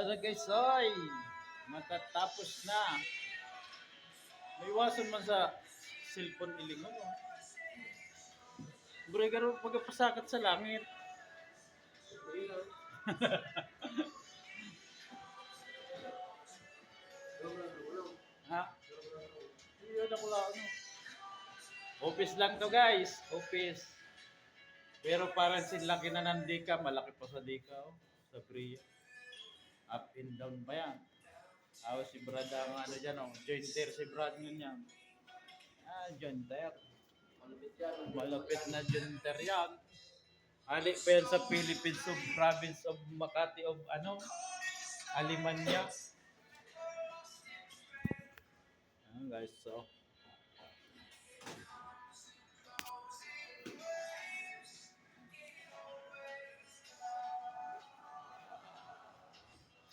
na guys, oy! Matatapos na. May iwasan man sa cellphone ilingon. Oh. Garo pagpasakat sa langit. Ha? Iyon ako lang. Ano. Office lang to guys. Office. Pero parang sila kinanandika. Malaki pa sa dika. Oh. Sa Priya. Up and down pa yan. Si Brad ang ano dyan. Oh. Jointer si Brad yun yan. Jointer. Malapit na jointer yan. Ali pa yan sa Philippines of province of Makati of ano? Alimanya. Guys, so